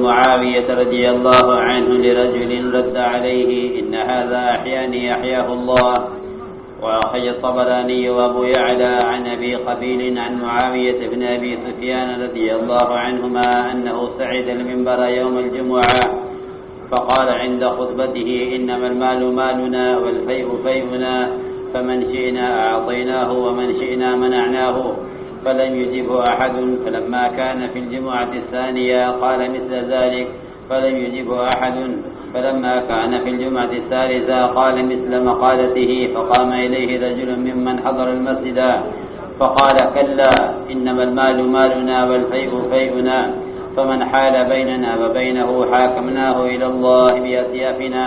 معاوية رضي الله عنه لرجل رد عليه إن هذا أحياني أحياه الله. وأخرج الطبراني وأبو يعلى عن أبي قبيل عن معاوية بن أبي سفيان رضي الله عنهما أنه صعد المنبر يوم الجمعة فقال عند خطبته إنما المال مالنا والفيء فيئنا فمن شئنا أعطيناه ومن شئنا منعناه. فلم يجبه أحد. فلما كان في الجمعة الثانية قال مثل ذلك فلم يجبه أحد. فلما كان في الجمعة الثالثة قال مثل مقالته. فقام إليه رجل ممن حضر المسجد فقال كلا إنما المال مالنا والفيء فيئنا فمن حال بيننا وبينه حاكمناه إلى الله بأسيافنا.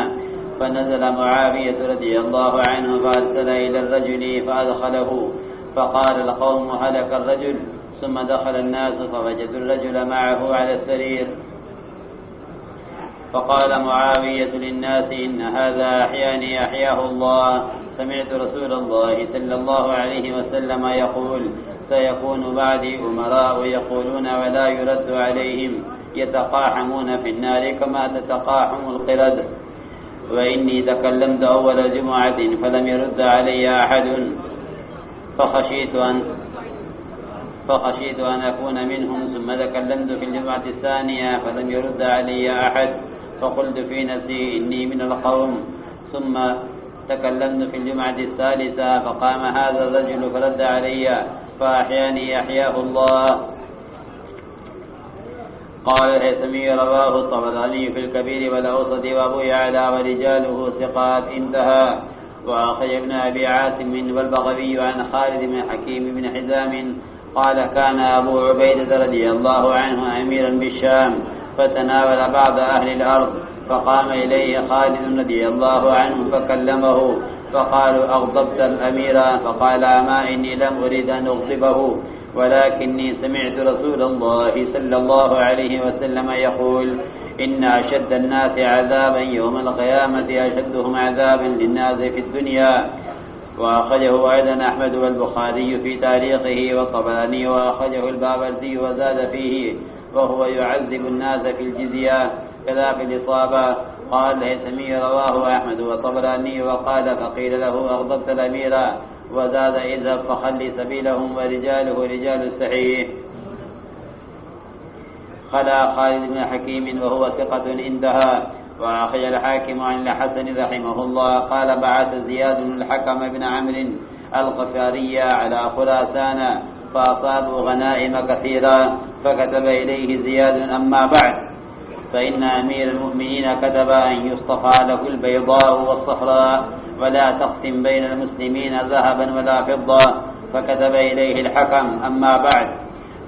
فنزل معاوية رضي الله عنه فأرسل إلى الرجل فأدخله فقال القوم هلك الرجل. ثم دخل الناس فوجدوا الرجل معه على السرير. فقال معاوية للناس إن هذا أحياني أحياه الله. سمعت رسول الله صلى الله عليه وسلم يقول سيكون بعدي أمراء يقولون ولا يرد عليهم يتقاحمون في النار كما تتقاحم القرد. وإني تكلمت أول جمعة فلم يرد علي أحد فخشيت أن أكون منهم. ثم تكلمت في الجمعة الثانية فلم يرد علي أحد فقلت في نفسي إني من القوم. ثم تكلمت في الجمعة الثالثة فقام هذا الرجل فرد علي فأحياني أحياه الله. قال الهيثمي رواه الطبراني في الكبير والأوسط وأبو يعلى ورجاله ثقات انتهى. وأخرج ابن أبي عاصم والبغوي عن خالد بن حكيم بن حزام قال كان أبو عبيدة رضي الله عنه أميرا بالشام فتناول بعض أهل الأرض فقام إليه خالد رضي الله عنه فكلمه فقالوا أغضبت الأمير؟ فقال أما إني لم أريد أن أغضبه ولكني سمعت رسول الله صلى الله عليه وسلم يقول إن أشد الناس عذابا يوم القيامة أشدهم عذابا للناس في الدنيا. وأخرجه أيضا أحمد والبخاري في تاريخه والطبراني وأخرجه البابرزي وزاد فيه وهو يعذب الناس في الجزية كذا في الإصابة. قال الهيثمي رواه أحمد والطبراني وقال فقيل له أغضبت الأمير وزاد اذهب فخلي سبيلهم ورجاله رجال الصحيح. خلا خالد بن حكيم وهو ثقة انتهى. وأخرج الحاكم عن الحسن رحمه الله قال بعث زياد الحكم بن عمرو الغفاري على خراسان فأصابوا غنائم كثيرا فكتب إليه زياد أما بعد فإن أمير المؤمنين كتب أن يصطفى له البيضاء والصفراء ولا تقسم بين المسلمين ذهبا ولا فضة. فكتب إليه الحكم أما بعد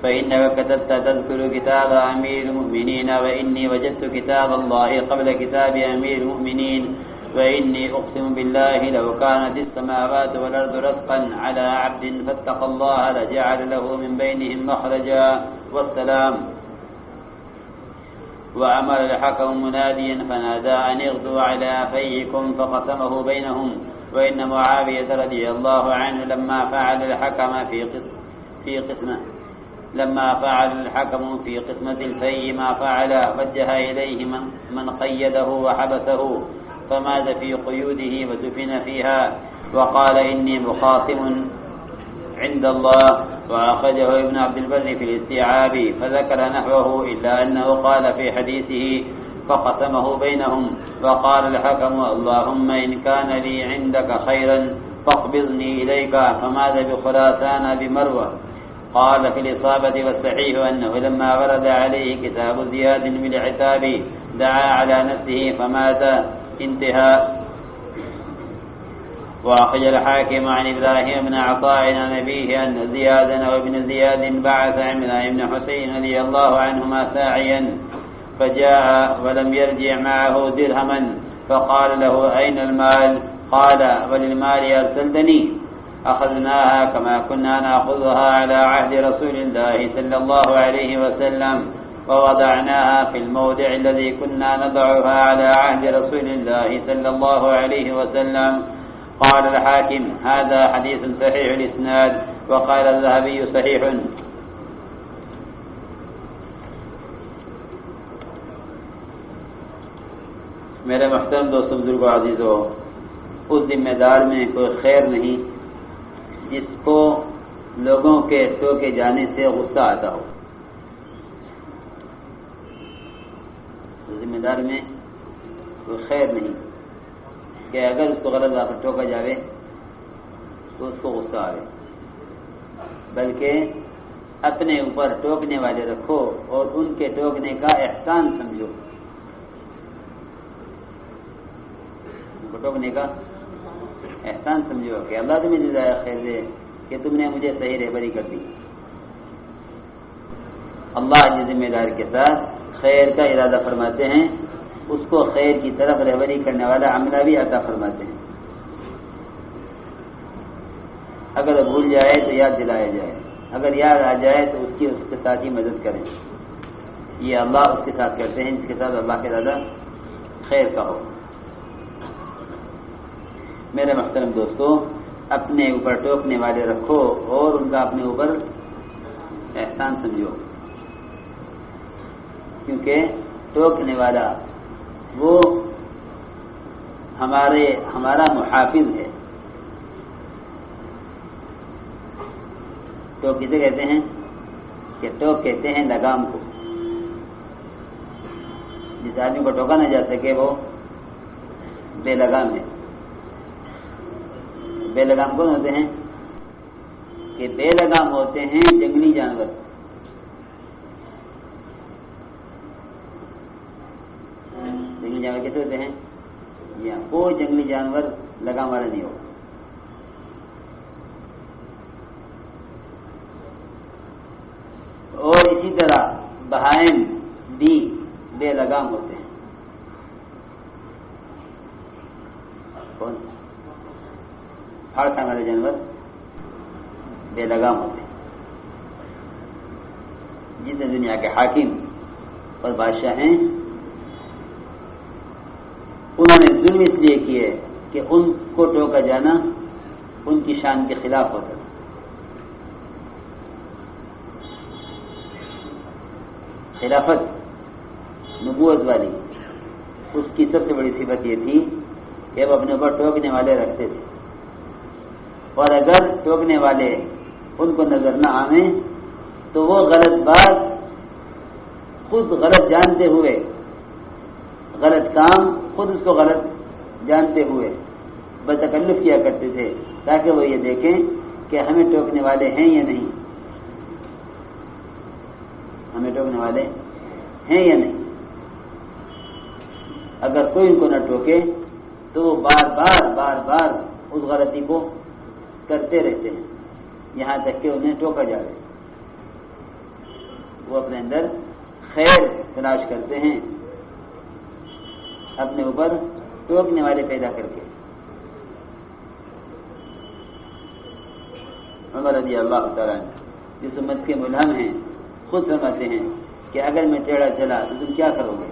فإنك كتبت تذكر كتاب أمير المؤمنين وإني وجدت كتاب الله قبل كتاب أمير المؤمنين وإني أقسم بالله لو كانت السماوات والأرض رزقا على عبد فاتقى الله لجعل له من بينهم مخرجا والسلام. وأمر الحكم مناديا فنادى أن اغدوا على فيكم فقسمه بينهم. وإن معاوية رضي الله عنه لما فعل الحكم في قسمة الفي ما فعل وجه إليه من قيده وحبسه فمات في قيوده ودفن فيها وقال إني مخاصم عند الله. وأخرجه ابن عبد البر في الاستيعاب فذكر نحوه إلا أنه قال في حديثه فقسمه بينهم. وقال الحكم اللهم إن كان لي عندك خيرا فاقبضني إليك فماذا بخراسان بمروة. قال في الإصابة والصحيح أنه لما ورد عليه كتاب زياد بالعتاب دعا على نفسه فمات انتهى. وأخرج الحاكم عن إبراهيم بن عطاء عن أبيه أن زيادا وابن زياد بعث عمران بن حسين رضي الله عنهما ساعيا فجاء ولم يرجع معه درهما فقال له أين المال؟ قال وللمال أرسلتني أخذناها كما كنا نأخذها على عهد رسول الله صلى الله عليه وسلم ووضعناها في الموضع الذي كنا نضعها على عهد رسول الله صلى الله عليه وسلم. قال الحاكم هذا حديث صحيح الإسناد. وقال الذهبي صحيح. میرے محترم دوستوں، بزرگوں، عزیزوں، اس ذمہ دار میں کوئی خیر نہیں جس کو لوگوں کے ٹوکے جانے سے غصہ آتا ہو. اس ذمہ دار میں کوئی خیر نہیں کہ اگر اس کو غلط بات پر ٹوکا جاوے تو اس کو غصہ آئے، بلکہ اپنے اوپر ٹوکنے والے رکھو اور ان کے ٹوکنے کا احسان سمجھو. ان کو ٹوکنے کا احسان سمجھو کہ اللہ تمہیں جزائے خیر دے کہ تم نے مجھے صحیح رہبری کر دی. اللہ جس ذمہ دار کے ساتھ خیر کا ارادہ فرماتے ہیں اس کو خیر کی طرف رہبری کرنے والا عملہ بھی عطا فرماتے ہیں. اگر بھول جائے تو یاد دلایا جائے، اگر یاد آ جائے تو اس کے ساتھ ہی مدد کریں. یہ اللہ اس کے ساتھ کرتے ہیں جس کے ساتھ اللہ کا ارادہ خیر کا ہو. میرے محترم دوستو، اپنے اوپر ٹوکنے والے رکھو اور ان کا اپنے اوپر احسان سمجھو، کیونکہ ٹوکنے والا وہ ہمارا محافظ ہے. ٹوک کسے کہتے ہیں؟ کہ ٹوک کہتے ہیں لگام کو. جس آدمی کو ٹوکا نہ جا سکے وہ بے لگام ہے. بے لگام کون ہوتے ہیں؟ کہ بے لگام ہوتے ہیں جنگلی جانور. جنگلی جانور کیسے ہوتے ہیں؟ یا کوئی جنگلی جانور لگام والا نہیں ہوگا. اور اسی طرح بہائم بھی بے لگام ہوتے ہیں. کون؟ ہر کھانے والے جانور بے لگام ہوتے ہیں. جتنے دنیا کے حاکم اور بادشاہ ہیں انہوں نے ظلم اس لیے کیے کہ ان کو ٹوکا جانا ان کی شان کے خلاف ہوتا ہے. خلافت نبوت والی اس کی سب سے بڑی صفت یہ تھی کہ وہ اپنے اوپر ٹوکنے والے رکھتے تھے، اور اگر ٹوکنے والے ان کو نظر نہ آئیں تو وہ غلط بات خود غلط جانتے ہوئے، غلط کام خود اس کو غلط جانتے ہوئے بتکلف کیا کرتے تھے تاکہ وہ یہ دیکھیں کہ ہمیں ٹوکنے والے ہیں یا نہیں، ہمیں ٹوکنے والے ہیں یا نہیں. اگر کوئی ان کو نہ ٹوکے تو وہ بار بار اس غلطی کو کرتے رہتے ہیں یہاں تک کہ انہیں ٹوکا جائے. وہ اپنے اندر خیر تلاش کرتے ہیں اپنے اوپر ٹوکنے والے پیدا کر کے. عمر رضی اللہ تعالیٰ جس امت کے ملہم ہیں خود فرماتے ہیں کہ اگر میں ٹیڑھا چلا تو تم کیا کرو گے؟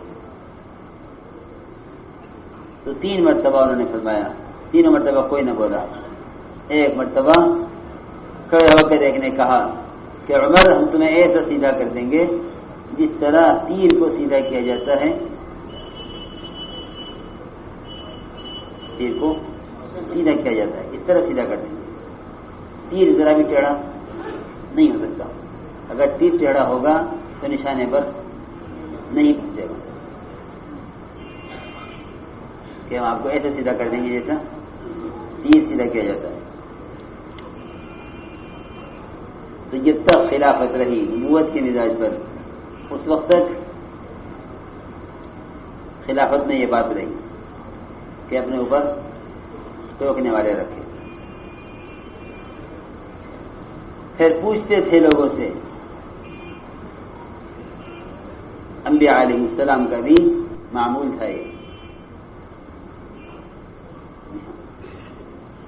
تو 3 مرتبہ انہوں نے فرمایا. 3 مرتبہ کوئی نہ بولا. ایک مرتبہ کھڑے ہو کر ایک نے کہا کہ عمر ہم تمہیں ایسا سیدھا کر دیں گے جس طرح تیر کو سیدھا کیا جاتا ہے، تیر کو سیدھا کیا جاتا ہے اس طرح سیدھا کر دیں گے. تیر ذرا بھی ٹیڑھا نہیں ہو سکتا. اگر تیر ٹیڑھا ہوگا تو نشانے پر نہیں پہنچے گا. کہ ہم آپ کو ایسے سیدھا کر دیں گے جیسا تیر سیدھا کیا جاتا ہے. تو جب تک خلافت رہی نبوت کے مزاج پر اس وقت تک خلافت میں یہ بات رہی کہ اپنے اوپر ٹوکنے والے رکھے. پھر پوچھتے تھے لوگوں سے. انبیاء علیہ السلام کا بھی معمول تھا یہ،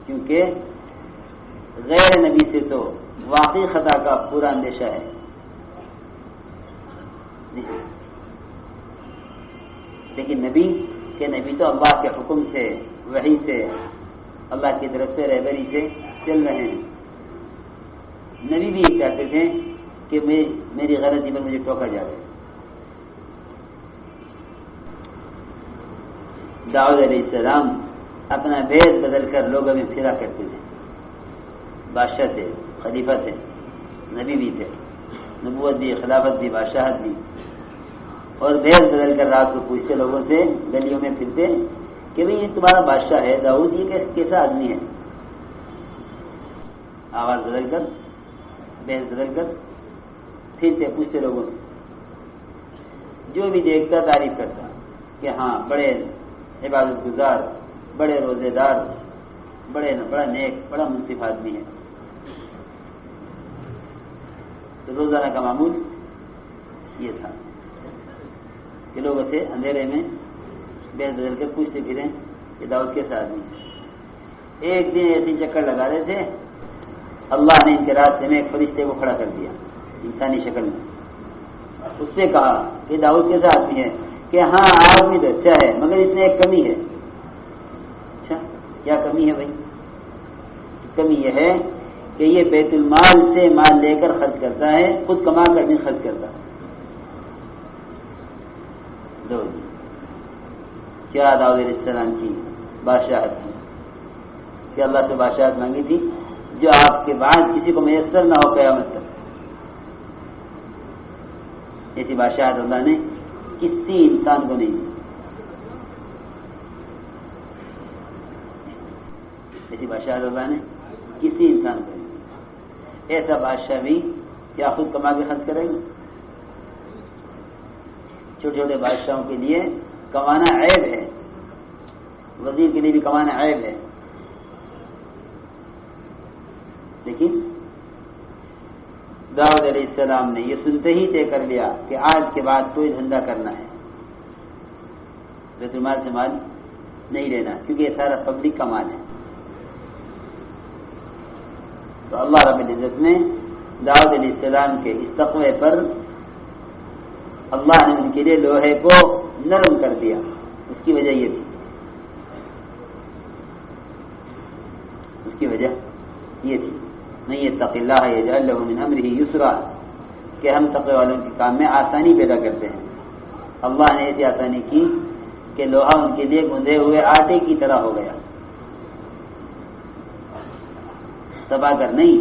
کیونکہ غیر نبی سے تو واقعی خطا کا پورا اندیشہ ہے. لیکن نبی تو اللہ کے حکم سے، وحی سے، اللہ کی طرف سے رہبری سے چل رہے ہیں. نبی بھی یہ کہتے تھے کہ میری غلطی پر مجھے ٹوکا جائے. داؤد علیہ السلام اپنا بھید بدل کر لوگوں میں پھرا کرتے تھے. بادشاہ تھے، خلیفہ تھے، نبی بھی تھے، نبوت بھی، خلافت بھی، بادشاہت بھی، اور بھید بدل کر رات کو پوچھتے لوگوں سے، گلیوں میں پھرتے کہ بھئی یہ تمہارا بادشاہ ہے داؤد، یہ کیسا آدمی ہے؟ آواز بدل کر، بھید بدل کر پھرتے پوچھتے لوگوں سے. جو بھی دیکھتا تعریف کرتا کہ ہاں بڑے عبادت گزار، بڑے روزے دار، بڑا نیک، بڑا منصف آدمی ہے. تو روزانہ کا معمول یہ تھا کہ لوگوں سے اندھیرے میں بھید بدل کر پوچھتے پھریں کہ داؤد کیسا آدمی ہے. ایک دن ایسے چکر لگا رہے تھے، اللہ نے ان کے راستے میں ایک فرشتے کو کھڑا کر دیا انسانی شکل میں. اس سے کہا کہ داؤد کیسا آدمی ہے؟ کہ ہاں آدمی تو اچھا ہے مگر اس میں ایک کمی ہے. اچھا کیا کمی ہے بھائی؟ کمی یہ ہے کہ یہ بیت المال سے مال لے کر خرچ کرتا ہے، خود کما کر نہیں خرچ کرتا. کیا داؤد علیہ السلام کی بادشاہت تھی کہ اللہ سے بادشاہت مانگی تھی جو آپ کے بعد کسی کو میسر نہ ہو قیامت تک. ایسی بادشاہت اللہ نے کسی انسان کو نہیں دی. ایسی بادشاہت اللہ نے کسی انسان کو نہیں دی. ایسا بادشاہ بھی کیا خود کما کے خرچ کرے گا؟ چھوٹے چھوٹے بادشاہوں کے لیے کمانا عیب ہے، وزیر کے لیے بھی کمانا عیب ہے. لیکن داؤد علیہ السلام نے یہ سنتے ہی طے کر لیا کہ آج کے بعد کوئی دھندا کرنا ہے، بیت المال سے مال نہیں لینا، کیونکہ یہ سارا پبلک کا مال ہے. تو اللہ رب العزت نے داؤد علیہ السلام کے اس تقوی پر اللہ نے ان کے لیے لوہے کو نرم کر دیا. اس کی وجہ یہ تھی، اس کی وجہ یہ تھی نہیں اتق اللہ یجعل له من امره یسرا کہ ہم تقوی والوں کے کام میں آسانی پیدا کرتے ہیں. اللہ نے ایسی آسانی کی کہ لوہا ان کے لیے گوندھے ہوئے آٹے کی طرح ہو گیا. دبا کر نہیں،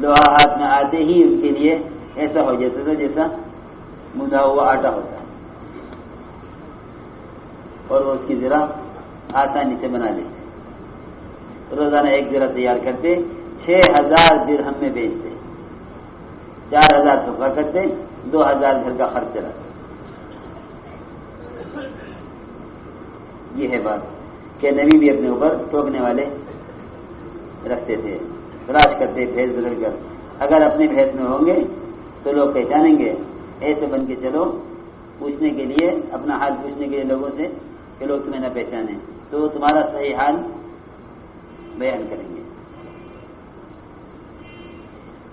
لوہا ہاتھ میں آتے ہی ان کے لیے ایسا ہو جاتا تھا جیسا گوندھا ہوا آٹا ہوتا ہے، اور وہ اس کی ذرا آسانی سے بنا لیتے. روزانہ ایک ذرا تیار کرتے، 6000 درہم میں بیچتے، 4000 صفا کرتے، 2000 گھر کا خرچ چلا. یہ ہے بات کہ نبی بھی اپنے اوپر ٹوکنے والے رکھتے تھے، تلاش کرتے بھیس بدل کر. اگر اپنے بھیس میں ہوں گے تو لوگ پہچانیں گے، ایسے بن کے چلو پوچھنے کے لیے، اپنا حال پوچھنے کے لیے لوگوں سے کہ لوگ تمہیں نہ پہچانیں تو تمہارا صحیح حال بیان کریں گے.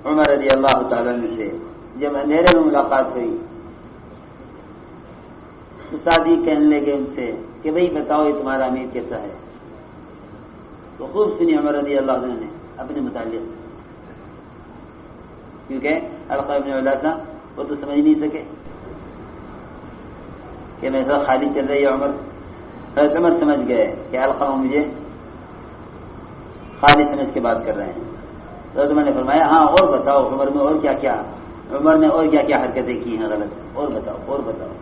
عمر رضی اللہ تعالیٰ عنہ سے جب اندھیرے میں ملاقات ہوئی تو ساتھی کہنے لگے ان سے کہ بھئی بتاؤ یہ تمہارا امیر کیسا ہے؟ تو خوب سنی عمر رضی اللہ عنہ نے اپنے متعلق، کیونکہ علقہ ابن علیہ وہ تو سمجھ نہیں سکے کہ میں سب خالی چل رہی ہے. عمر سمجھ گئے کہ علقہ مجھے خالی سمجھ کے بات کر رہے ہیں. تو میں نے فرمایا ہاں اور بتاؤ عمر میں اور کیا کیا، عمر نے اور کیا کیا حرکتیں کی ہیں غلط، اور بتاؤ اور بتاؤ.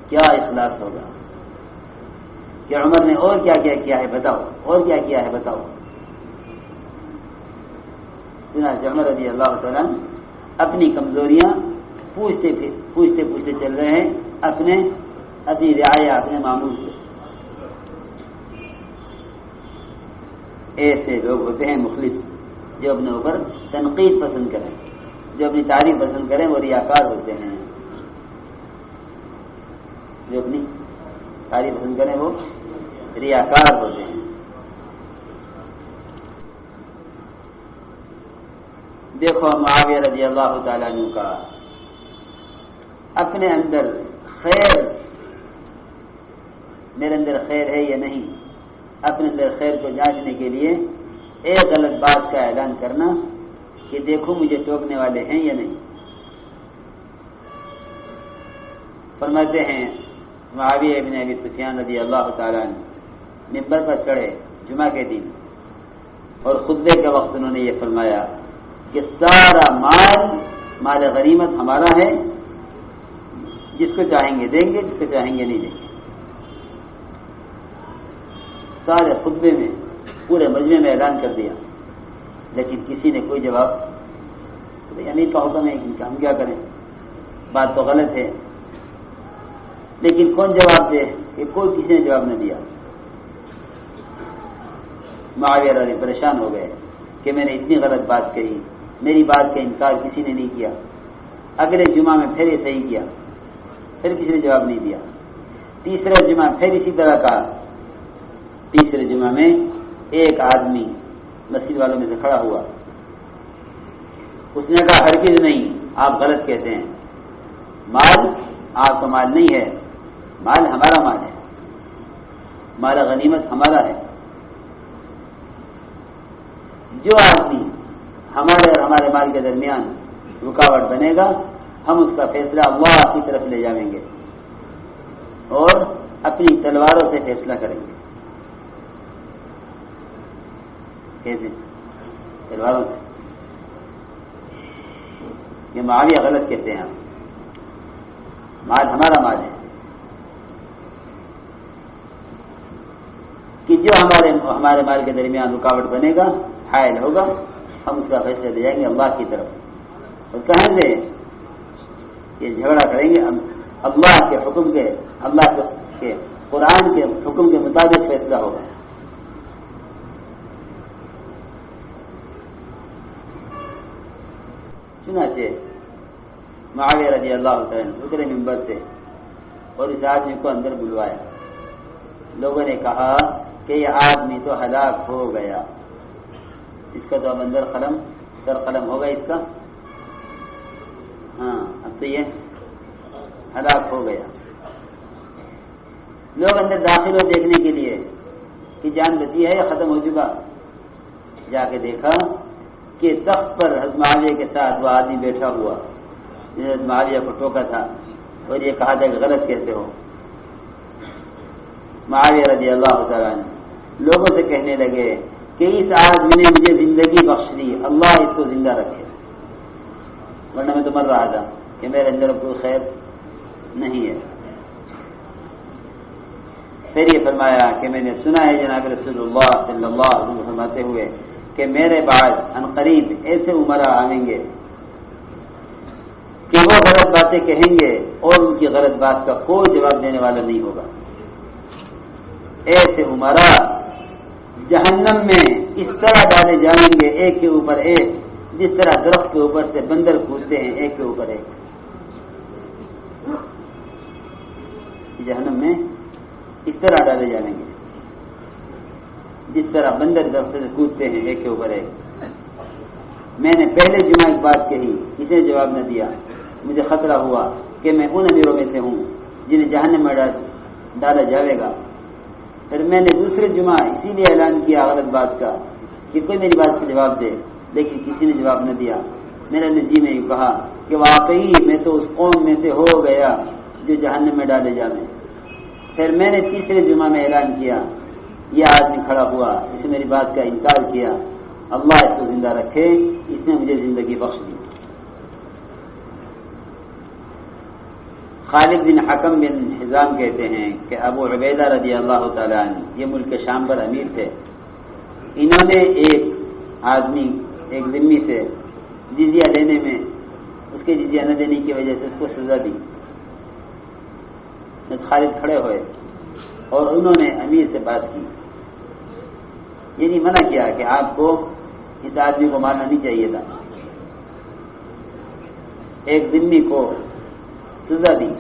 کیا اخلاص ہوگا کہ عمر نے اور کیا کیا کیا ہے بتاؤ، اور کیا کیا ہے بتاؤ. چنانچہ عمر رضی اللہ تعالیٰ اپنی کمزوریاں پوچھتے چل رہے ہیں اپنی رعایا، اپنے معمول سے. ایسے لوگ ہوتے ہیں مخلص جو اپنے اوپر تنقید پسند کریں، جو اپنی تعریف پسند کریں، وہ ریاکار ہوتے ہیں. جو اپنی تعریف پسند کریں وہ ریاکار ہوتے ہیں. دیکھو معاویہ رضی اللہ تعالیٰ عنہ کا اپنے اندر خیر، میرے اندر خیر ہے یا نہیں، اپنے اندر خیر کو جانچنے کے لیے ایک غلط بات کا اعلان کرنا کہ دیکھو مجھے ٹوکنے والے ہیں یا نہیں. فرماتے ہیں معاویہ ابن ابی سفیان رضی اللہ تعالیٰ عنہ منبر پر چڑھے جمعہ کے دن، اور خطبے کے وقت انہوں نے یہ فرمایا کہ سارا مال غنیمت ہمارا ہے، جس کو چاہیں گے دیں گے، جس کو چاہیں گے نہیں دیں گے۔ سارے خطبے میں پورے مجمع میں اعلان کر دیا، لیکن کسی نے کوئی جواب، امیر کا حکم ہے کہ ہم کیا کریں، بات تو غلط ہے، لیکن کون جواب دے کہ کوئی کسی نے جواب نہ دیا۔ معاویہ رضی اللہ پریشان ہو گئے کہ میں نے اتنی غلط بات کہی، میری بات کا انکار کسی نے نہیں کیا۔ اگلے جمعہ میں پھر یہ صحیح کیا، پھر کسی نے جواب نہیں دیا۔ تیسرے جمعہ پھر اسی طرح کا۔ تیسرے جمعہ میں ایک آدمی مسجد والوں میں سے کھڑا ہوا، اس نے کہا ہرگز نہیں، آپ غلط کہتے ہیں، مال آپ کا مال نہیں ہے، مال ہمارا مال ہے، مال غنیمت ہمارا ہے۔ جو آدمی ہمارے اور ہمارے مال کے درمیان رکاوٹ بنے گا، ہم اس کا فیصلہ اللہ کی طرف لے جائیں گے اور اپنی تلواروں سے فیصلہ کریں گے۔ کیسے؟ تلواروں سے۔ یہ معاویہ غلط کہتے ہیں، مال ہمارا مال ہے، کہ جو ہمارے مال کے درمیان رکاوٹ بنے گا، حائل ہوگا، ہم اس کا فیصلہ لے جائیں گے اللہ کی طرف۔ اور کہاں سے یہ جھگڑا کریں گے؟ اللہ کے حکم کے، اللہ کے قرآن کے حکم کے مطابق فیصلہ ہوگا۔ چنانچہ معاویہ رضی اللہ تعالیٰ اترے منبر سے اور اس آدمی کو اندر بلوایا۔ لوگوں نے کہا کہ یہ آدمی تو ہلاک ہو گیا، اس کا تو اب اندر سر قلم ہوگا اس کا، ہاں اب تو یہ ہلاک ہو گیا۔ لوگ اندر داخل ہو دیکھنے کے لیے کہ جان بچی ہے یا ختم ہو چکا۔ جا کے دیکھا کہ تخت پر حضرت معاویہ کے ساتھ وہ آدمی بیٹھا ہوا جس نے حضرت معاویہ کو ٹوکا تھا اور یہ کہا تھا کہ غلط کہتے ہو۔ معاویہ رضی اللہ تعالیٰ عنہ لوگوں سے کہنے لگے کہ اس آدمی نے مجھے زندگی بخش دی، اللہ اس کو زندہ رکھے، ورنہ میں تو مر رہا تھا کہ میرے اندر کوئی خیر نہیں ہے۔ پھر یہ فرمایا کہ میں نے سنا ہے جناب رسول اللہ صلی اللہ علیہ وسلم فرماتے ہوئے کہ میرے بعد عنقریب ایسے عمرا آئیں گے کہ وہ غلط باتیں کہیں گے اور ان کی غلط بات کا کوئی جواب دینے والا نہیں ہوگا۔ ایسے عمرا جہنم میں اس طرح ڈالے جائیں گے ایک کے اوپر ایک، جس طرح درخت کے اوپر سے بندر کودتے ہیں ایک کے اوپر ایک۔ جہنم میں اس طرح ڈالے جائیں گے جس طرح بندر درخت سے کودتے ہیں ایک کے اوپر ایک۔ میں نے پہلے جمعہ ایک بات کہی، اس نے جواب نہ دیا، مجھے خطرہ ہوا کہ میں ان امیروں میں سے ہوں جنہیں جہنم میں ڈالا جائے گا۔ پھر میں نے دوسرے جمعہ اسی لیے اعلان کیا غلط بات کا کہ کوئی میری بات کا جواب دے، لیکن کسی نے جواب نہ دیا۔ میرے نجی نے کہا کہ واقعی میں تو اس قوم میں سے ہو گیا جو جہنم میں ڈالے جائیں۔ پھر میں نے تیسرے جمعہ میں اعلان کیا، یہ آدمی کھڑا ہوا، اس نے میری بات کا انکار کیا، اللہ اس کو زندہ رکھے، اس نے مجھے زندگی بخش دی۔ خالد بن حکم بن حزام کہتے ہیں کہ ابو عبیدہ رضی اللہ تعالیٰ عنہ یہ ملک شام پر امیر تھے، انہوں نے ایک آدمی ایک ذمہ سے جزیہ دینے میں اس کے جزیہ نہ دینے کی وجہ سے اس کو سزا دی۔ خالد کھڑے ہوئے اور انہوں نے امیر سے بات کی، یہ نہیں منع کیا کہ آپ کو اس آدمی کو مارنا نہیں چاہیے تھا، ایک ذمہ کو سزا دی۔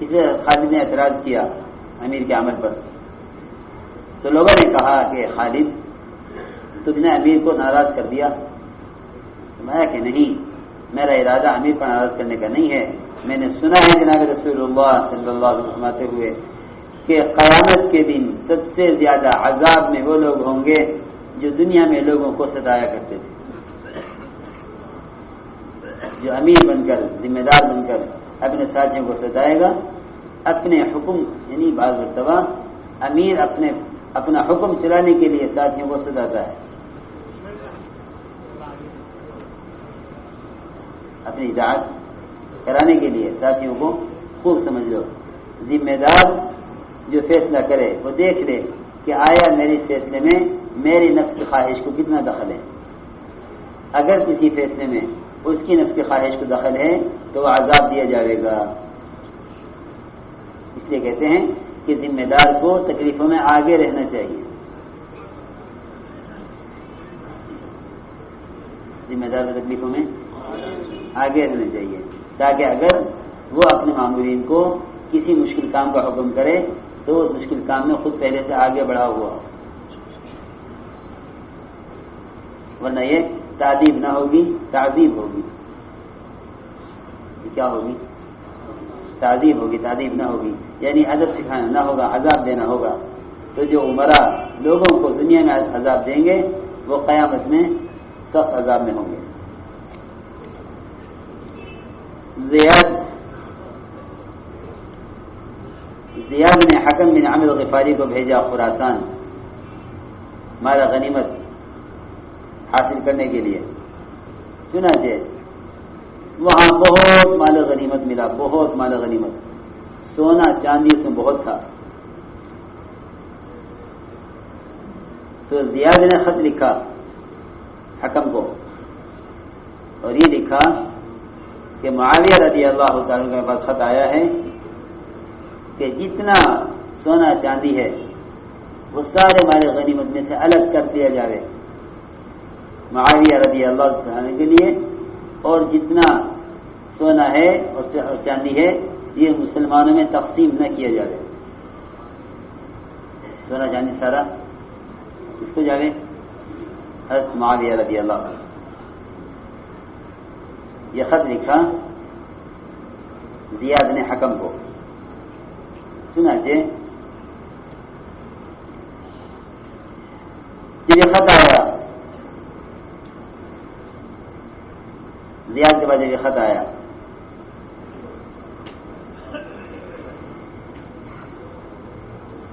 اس لیے خالد نے اعتراض کیا امیر کے عمل پر، تو لوگوں نے کہا کہ خالد تم نے امیر کو ناراض کر دیا۔ میں کہ نہیں، میرا ارادہ امیر کو ناراض کرنے کا نہیں ہے، میں نے سنا ہے جناب رسول اللہ صلی اللہ علیہ وسلم فرماتے ہوئے کہ قیامت کے دن سب سے زیادہ عذاب میں وہ لوگ ہوں گے جو دنیا میں لوگوں کو ستایا کرتے تھے، جو امیر بن کر ذمہ دار بن کر اپنے ساتھیوں کو ستائے گا، اپنے حکم یعنی بعض مرتبہ امیر اپنا حکم چلانے کے لیے ساتھیوں کو ستاتا ہے، اپنی اطاعت کرانے کے لیے ساتھیوں کو خوب سمجھ لو، ذمہ دار جو فیصلہ کرے وہ دیکھ لے کہ آیا میرے فیصلے میں میری نفس کی خواہش کو کتنا دخل ہے، اگر کسی فیصلے میں اس کی نفس کی خواہش کو دخل ہے تو وہ عذاب دیا جائے گا۔ اس لیے کہتے ہیں کہ ذمہ دار کو تکلیفوں میں آگے رہنا چاہیے، ذمہ دار کو تکلیفوں میں آگے رہنا چاہیے، تاکہ اگر وہ اپنے معمولین کو کسی مشکل کام کا حکم کرے تو اس مشکل کام میں خود پہلے سے آگے بڑھا ہوا ہو، ورنہ یہ تعذیب نہ ہوگی، تعذیب ہوگی۔ کیا ہوگی؟ تعذیب ہوگی، تعذیب نہ ہوگی، یعنی ادب سکھانا نہ ہوگا، عذاب دینا ہوگا۔ تو جو عمرا لوگوں کو دنیا میں عذاب دیں گے وہ قیامت میں سخت عذاب میں ہوں گے۔ زیاد نے حکم بن عامر غفاری کو بھیجا خراسان مال غنیمت حاصل کرنے کے لیے، چنانچہ وہاں بہت مال غنیمت ملا، بہت مال غنیمت، سونا چاندی اس میں بہت تھا۔ تو زیاد نے خط لکھا حکم کو اور یہ لکھا کہ معاویہ رضی اللہ تعالیٰ کے پاس خط آیا ہے کہ جتنا سونا چاندی ہے وہ سارے مال غنیمت میں سے الگ کر دیا جائے معاویہ رضی اللہ تعالیٰ کے لیے، اور جتنا سونا ہے اور چاندی ہے یہ مسلمانوں میں تقسیم نہ کیا جائے، سونا چاندی سارا اس کو جاوے حضرت معاویہ رضی اللہ عنہ۔ یہ خط لکھا زیاد نے حکم کو، چنانچہ جب یہ خط آیا، زیاد کے بعد جب یہ خط آیا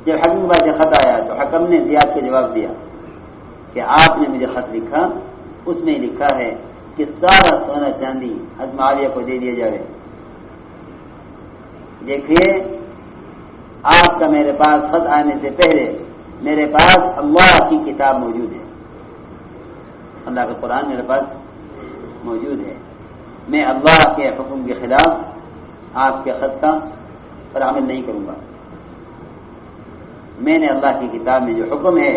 جب حکم کے بعد یہ خط آیا تو حکم نے زیاد کو جواب دیا کہ آپ نے مجھے خط لکھا، اس میں لکھا ہے کہ سارا سونا چاندی حضرت معاویہ کو دے دیا جائے۔ دیکھیے آپ کا میرے پاس خط آنے سے پہلے میرے پاس اللہ کی کتاب موجود ہے، اللہ کا قرآن میرے پاس موجود ہے، میں اللہ کے حکم کے خلاف آپ کے خط کا پر عمل نہیں کروں گا۔ میں نے اللہ کی کتاب میں جو حکم ہے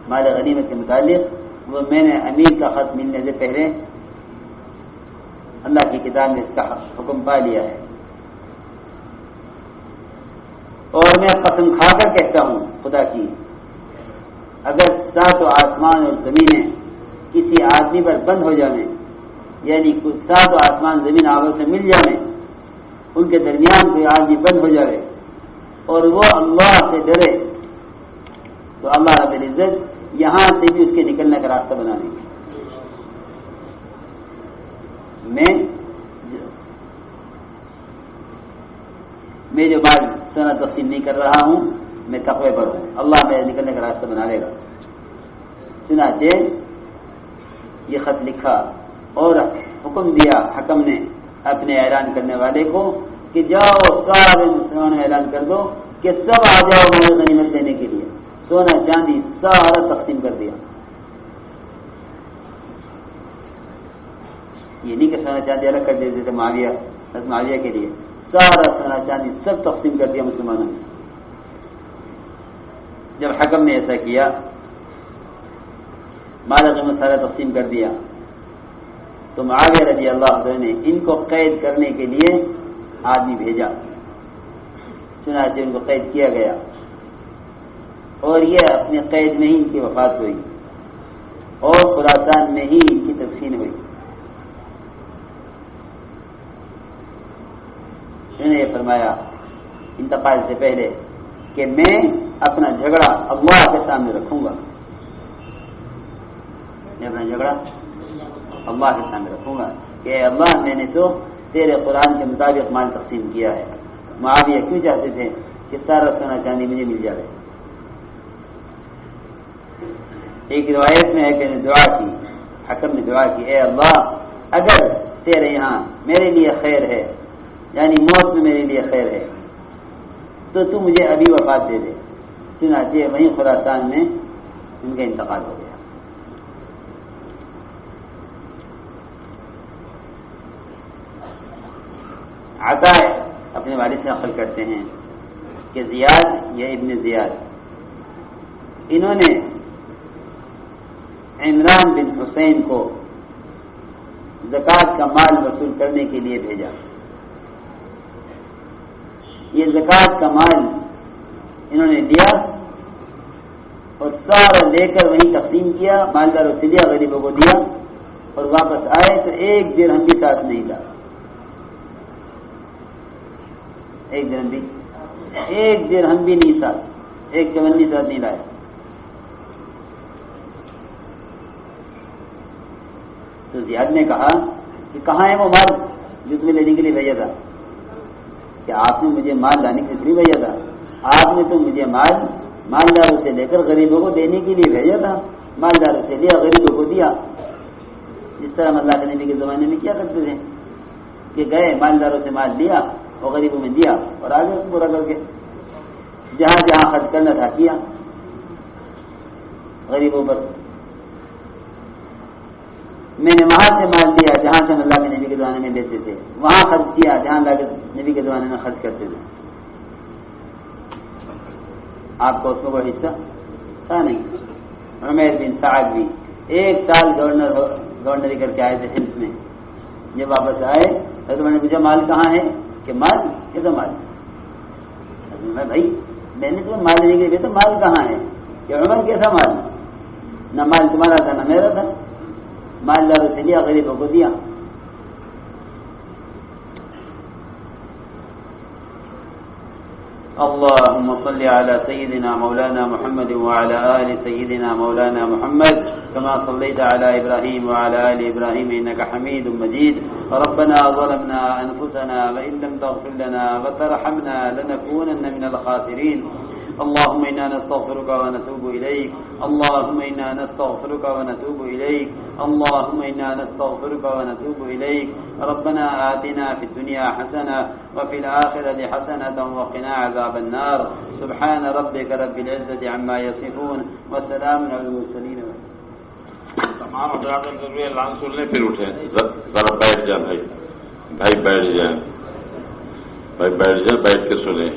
مال غنیمت کے متعلق وہ میں نے امیر کا خط ملنے سے پہلے اللہ کی کتاب میں اس کا حکم پا لیا ہے، اور میں قسم کھا کر کہتا ہوں خدا کی، اگر ساتوں آسمان اور زمینیں کسی آدمی پر بند ہو جائیں، یعنی ساتوں آسمان زمین آگوں سے مل جائیں، ان کے درمیان کوئی آدمی بند ہو جائے اور وہ اللہ سے ڈرے تو اللہ رب العزت یہاں سے بھی اس کے نکلنے کا راستہ بنا دیں گے۔ میں جو بات سونا تقسیم نہیں کر رہا ہوں، میں تقوی پر ہوں، اللہ میرے نکلنے کا راستہ بنا لے گا۔ چنانچہ یہ خط لکھا اور حکم دیا حکم نے اپنے اعلان کرنے والے کو کہ جاؤ سارے مسلمانوں میں اعلان کر دو کہ سب آ جاؤ مال غنیمت لینے کے لیے، سونا چاندی سارا تقسیم کر دیا۔ یہ نہیں کہ سونا چاندی الگ کر دیتے تھے معاویہ کے لیے، سارا سونا چاندی سب تقسیم کر دیا مسلمانوں نے۔ جب حکم نے ایسا کیا، مال غنیمت سارا تقسیم کر دیا، تو معاویہ رضی اللہ عنہ نے ان کو قید کرنے کے لیے آدمی بھیجا، چنانچہ ان کو قید کیا گیا اور یہ اپنے قید میں ہی ان کی وفات ہوئی اور خراسان میں ہی ان کی تدفین ہوئی۔ انہوں نے یہ فرمایا انتقال سے پہلے کہ میں اپنا جھگڑا اللہ کے سامنے رکھوں گا، میں اپنا جھگڑا اللہ کے سامنے رکھوں گا کہ اے اللہ میں نے تو تیرے قرآن کے مطابق مال تقسیم کیا ہے، معاویہ کیوں چاہتے تھے کہ سارا سونا چاندی مجھے مل جائے؟ ایک روایت میں ہے کہ دعا کی، حکم نے دعا کی، اے اللہ اگر تیرے یہاں میرے لیے خیر ہے، یعنی موت میں میرے لیے خیر ہے، تو مجھے ابھی وفات دے دے۔ چنانچہ وہیں خراسان میں ان کا انتقال ہو گیا۔ عطا اپنے والد سے نقل کرتے ہیں کہ زیاد یا ابن زیاد انہوں نے عمران بن حسین کو زکوٰۃ کا مال وصول کرنے کے لیے بھیجا۔ یہ زکوٰۃ کا مال انہوں نے لیا اور سارا لے کر وہیں تقسیم کیا، مالداروں سے لیا، غریبوں کو دیا، اور واپس آئے تو ایک درہم بھی ساتھ نہیں لا، ایک درہم بھی نہیں ساتھ، ایک چمن ساتھ نہیں لائے۔ تو زیاد نے کہا کہ کہاں ہے وہ مال جو تمہیں لینے کے لیے بھیجا تھا؟ کہ آپ نے مجھے مال لانے کے لیے بھیجا تھا، آپ نے تو مجھے مالداروں سے لے کر غریبوں کو دینے کے لیے بھیجا تھا، مالداروں سے لیا، غریبوں کو دیا۔ جس طرح اللہ کے نبی کے زمانے میں کیا کرتے تھے کہ گئے مالداروں سے مال لیا اور غریبوں میں دیا اور آگے پورا کر کے جہاں جہاں خرچ کرنا تھا کیا غریبوں پر۔ میں نے وہاں سے مال دیا جہاں سے اللہ کے نبی کے زمانے میں لیتے تھے، وہاں خرچ کیا جہاں اللہ کے نبی کے زمانے میں خرچ کرتے تھے۔ آپ کو اس میں کوئی حصہ تھا نہیں۔ عمیر بن سعد بھی 1 سال گورنری کر کے آئے تھے حمص میں، جب واپس آئے تو میں نے پوچھا مال کہاں ہے؟ کہ مال کیسا مال؟ میں بھائی میں نے تمہیں مال لینے کے لیے تو مال کہاں ہے؟ کہ عمر کیسا مال؟ نہ مال تمہارا تھا نہ میرا تھا، مالداروں سے لیا، غریبوں کو دیا۔ اللهم صل على سيدنا مولانا محمد وعلى آل سيدنا مولانا محمد كما صليت على إبراهيم وعلى آل إبراهيم إنك حميد مجيد. ربنا ظلمنا أنفسنا وإن لم تغفر لنا وترحمنا لنكونن من الخاسرين. اللهم إنا نستغفرك ونتوب إليك، اللهم إنا نستغفرك ونتوب إليك، اللهم إنا نستغفرك ونتوب إليك. ربنا آتنا في الدنيا حسنة وفي الآخرة حسنة وقنا عذاب النار. سبحان ربك رب العزة عما يصفون وسلام على المرسلين. تمام حضرات ضروری اعلان سن لیں پھر اٹھیں، ذرا بیٹھ جائیں بھائی بیٹھ جائیں، بیٹھ کے سنیں۔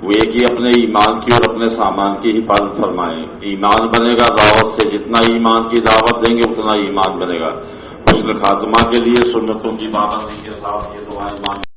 وہ ایک ہی اپنے ایمان کی اور اپنے سامان کی حفاظت فرمائیں۔ ایمان بنے گا دعوت سے، جتنا ایمان کی دعوت دیں گے اتنا ایمان بنے گا۔ حسن خاتمہ کے لیے سنتوں کی پابندی کے ساتھ یہ دعائیں مانگیں۔